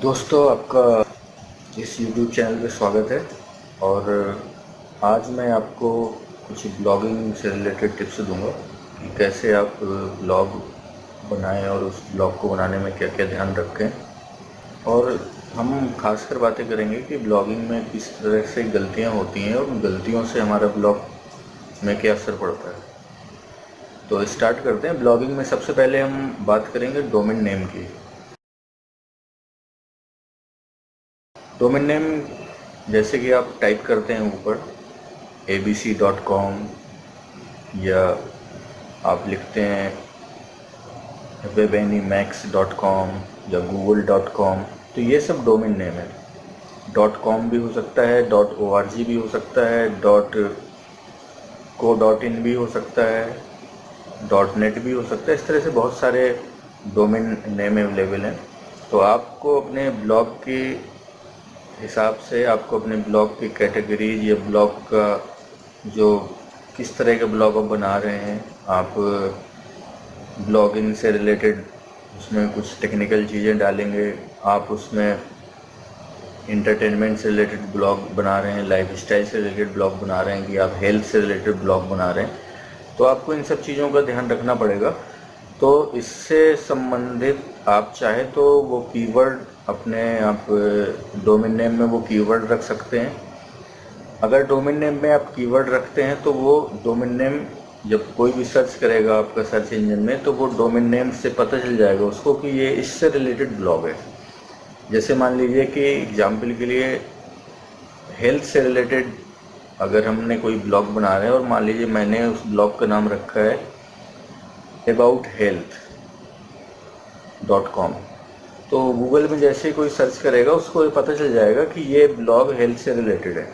दोस्तों, आपका इस YouTube चैनल पे स्वागत है। और आज मैं आपको कुछ ब्लॉगिंग से रिलेटेड टिप्स दूंगा कि कैसे आप ब्लॉग बनाएं और उस ब्लॉग को बनाने में क्या क्या ध्यान रखें। और हम खासकर बातें करेंगे कि ब्लॉगिंग में किस तरह से गलतियां होती हैं और उन गलतियों से हमारा ब्लॉग में क्या असर पड़ता है। तो स्टार्ट करते हैं। ब्लॉगिंग में सबसे पहले हम बात करेंगे डोमेन नेम की। डोमेन नेम जैसे कि आप टाइप करते हैं ऊपर abc.com या आप लिखते हैं webanimax.com या google.com, तो ये सब डोमेन नेम है। .com भी हो सकता है, .org भी हो सकता है, .co.in भी हो सकता है, .net भी हो सकता है। इस तरह से बहुत सारे डोमेन नेम अवेलेबल हैं। तो आपको अपने ब्लॉग की हिसाब से, आपको अपने ब्लॉग की कैटेगरीज या ब्लॉग का जो किस तरह के ब्लॉग आप बना रहे हैं, आप ब्लॉगिंग से रिलेटेड उसमें कुछ टेक्निकल चीज़ें डालेंगे, आप उसमें इंटरटेनमेंट से रिलेटेड ब्लॉग बना रहे हैं, लाइफस्टाइल से रिलेटेड ब्लॉग बना रहे हैं, कि आप हेल्थ से रिलेटेड ब्लॉग बना रहे हैं, तो आपको इन सब चीज़ों का ध्यान रखना पड़ेगा। तो इससे संबंधित आप चाहे तो वो कीवर्ड अपने आप डोमेन नेम में वो कीवर्ड रख सकते हैं। अगर डोमेन नेम में आप कीवर्ड रखते हैं तो वो डोमेन नेम जब कोई भी सर्च करेगा आपका सर्च इंजन में, तो वो डोमेन नेम से पता चल जाएगा उसको कि ये इससे रिलेटेड ब्लॉग है। जैसे मान लीजिए कि एग्जाम्पल के लिए हेल्थ से रिलेटेड अगर हमने कोई ब्लॉग बना रहे हैं, और मान लीजिए मैंने उस ब्लॉग का नाम रखा है abouthealth.com, तो गूगल में जैसे ही कोई सर्च करेगा उसको ये पता चल जाएगा कि ये ब्लॉग हेल्थ से रिलेटेड है।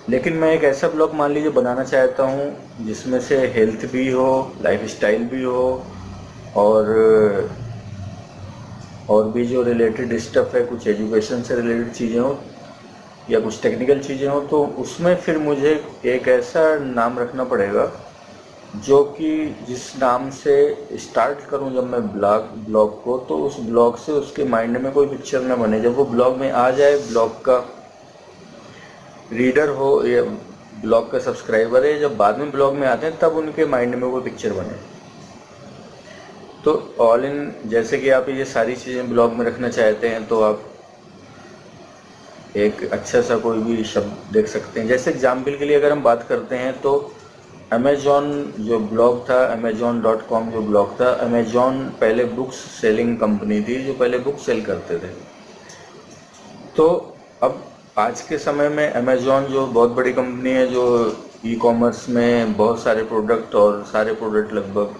लेकिन मैं एक ऐसा ब्लॉग मान लीजिए बनाना चाहता हूँ जिसमें से हेल्थ भी हो, लाइफस्टाइल भी हो, और भी जो रिलेटेड स्टफ़ है, कुछ एजुकेशन से रिलेटेड चीज़ें हो या कुछ टेक्निकल चीज़ें हो, तो उसमें फिर मुझे एक ऐसा नाम रखना पड़ेगा जो कि जिस नाम से स्टार्ट करूं जब मैं ब्लॉग को, तो उस ब्लॉग से उसके माइंड में कोई पिक्चर न बने। जब वो ब्लॉग में आ जाए, ब्लॉग का रीडर हो या ब्लॉग का सब्सक्राइबर है, जब बाद में ब्लॉग में आते हैं तब उनके माइंड में वो पिक्चर बने। तो ऑल इन, जैसे कि आप ये सारी चीज़ें ब्लॉग में रखना चाहते हैं, तो आप एक अच्छा सा कोई भी शब्द देख सकते हैं। जैसे एग्जाम्पल के लिए अगर हम बात करते हैं तो अमेजॉन जो ब्लॉग था, amazon.com जो ब्लॉग था, अमेजॉन पहले बुक्स सेलिंग कंपनी थी जो पहले बुक सेल करते थे। तो अब आज के समय में अमेजॉन जो बहुत बड़ी कंपनी है, जो ई कॉमर्स में बहुत सारे प्रोडक्ट और सारे प्रोडक्ट लगभग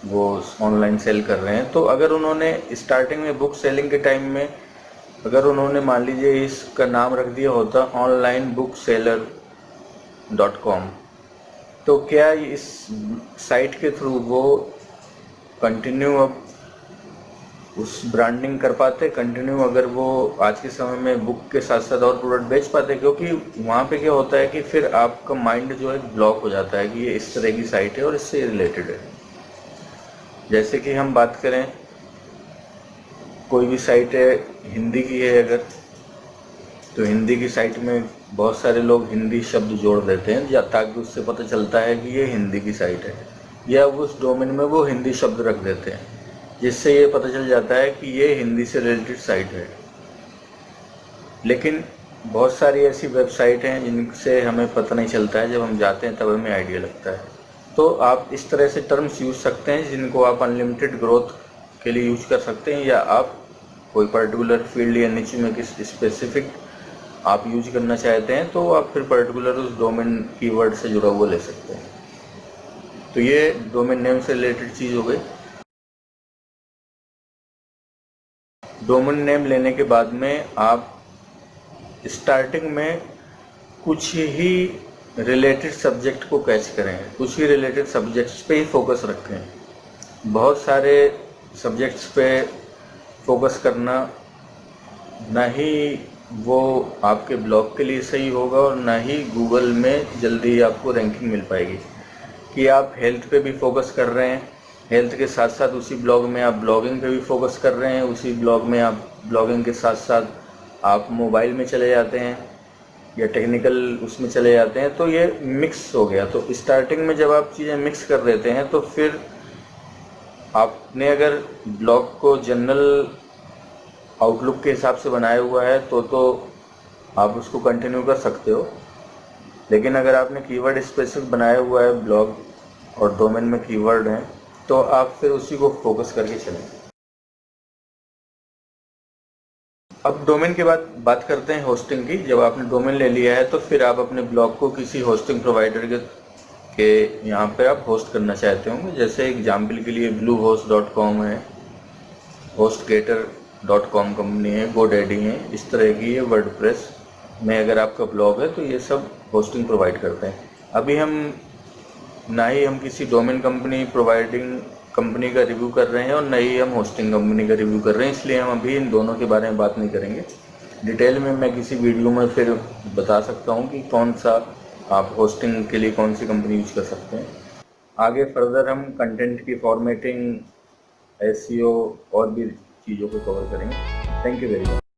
वो ऑनलाइन सेल कर रहे हैं। तो अगर उन्होंने स्टार्टिंग में बुक सेलिंग के टाइम में अगर उन्होंने मान लीजिए इसका नाम रख दिया होता onlineBookseller.com, तो क्या इस साइट के थ्रू वो कंटिन्यू अब उस ब्रांडिंग कर पाते, कंटिन्यू अगर वो आज के समय में बुक के साथ साथ और प्रोडक्ट बेच पाते? क्योंकि वहाँ पे क्या होता है कि फिर आपका माइंड जो है ब्लॉक हो जाता है कि ये इस तरह की साइट है और इससे रिलेटेड है। जैसे कि हम बात करें, कोई भी साइट है हिंदी की है अगर, तो हिंदी की साइट में बहुत सारे लोग हिंदी शब्द जोड़ देते हैं या ताकि उससे पता चलता है कि ये हिंदी की साइट है, या उस डोमेन में वो हिंदी शब्द रख देते हैं जिससे ये पता चल जाता है कि ये हिंदी से रिलेटेड साइट है। लेकिन बहुत सारी ऐसी वेबसाइट हैं जिनसे हमें पता नहीं चलता है, जब हम जाते हैं तब हमें आइडिया लगता है। तो आप इस तरह से टर्म्स यूज सकते हैं जिनको आप अनलिमिटेड ग्रोथ के लिए यूज कर सकते हैं, या आप कोई पर्टिकुलर फील्ड या निच में किस स्पेसिफिक आप यूज करना चाहते हैं, तो आप फिर पर्टिकुलर उस डोमेन कीवर्ड से जुड़ा हुआ ले सकते हैं। तो ये डोमेन नेम से रिलेटेड चीज़ हो गई। डोमेन नेम लेने के बाद में आप स्टार्टिंग में कुछ ही रिलेटेड सब्जेक्ट को कैच करें, कुछ ही रिलेटेड सब्जेक्ट्स पे ही फोकस रखें। बहुत सारे सब्जेक्ट्स पे फोकस करना ना ही वो आपके ब्लॉग के लिए सही होगा और ना ही गूगल में जल्दी आपको रैंकिंग मिल पाएगी। कि आप हेल्थ पे भी फोकस कर रहे हैं, हेल्थ के साथ साथ उसी ब्लॉग में आप ब्लॉगिंग पे भी फोकस कर रहे हैं, उसी ब्लॉग में आप ब्लॉगिंग के साथ साथ आप मोबाइल में चले जाते हैं या टेक्निकल उसमें चले जाते हैं, तो ये मिक्स हो गया। तो स्टार्टिंग में जब आप चीज़ें मिक्स कर देते हैं तो फिर आपने अगर ब्लॉग को जनरल आउटलुक के हिसाब से बनाया हुआ है तो आप उसको कंटिन्यू कर सकते हो। लेकिन अगर आपने कीवर्ड स्पेसिफिक बनाया हुआ है ब्लॉग और डोमेन में कीवर्ड हैं, तो आप फिर उसी को फोकस करके चलें। अब डोमेन के बाद बात करते हैं होस्टिंग की। जब आपने डोमेन ले लिया है तो फिर आप अपने ब्लॉग को किसी होस्टिंग प्रोवाइडर के यहाँ पे आप होस्ट करना चाहते होंगे। जैसे एग्जाम्पल के लिए bluehost.com है, hostgator.com कंपनी है, GoDaddy है, इस तरह की है। वर्डप्रेस में अगर आपका ब्लॉग है तो ये सब होस्टिंग प्रोवाइड करते हैं। अभी ना ही हम किसी डोमेन कंपनी प्रोवाइडिंग कंपनी का रिव्यू कर रहे हैं और न ही हम होस्टिंग कंपनी का रिव्यू कर रहे हैं, इसलिए हम अभी इन दोनों के बारे में बात नहीं करेंगे। डिटेल में मैं किसी वीडियो में फिर बता सकता हूँ कि कौन सा आप होस्टिंग के लिए कौन सी कंपनी यूज कर सकते हैं। आगे फर्दर हम कंटेंट की फॉर्मेटिंग, एसईओ और भी चीज़ों को कवर करेंगे। Thank you very much.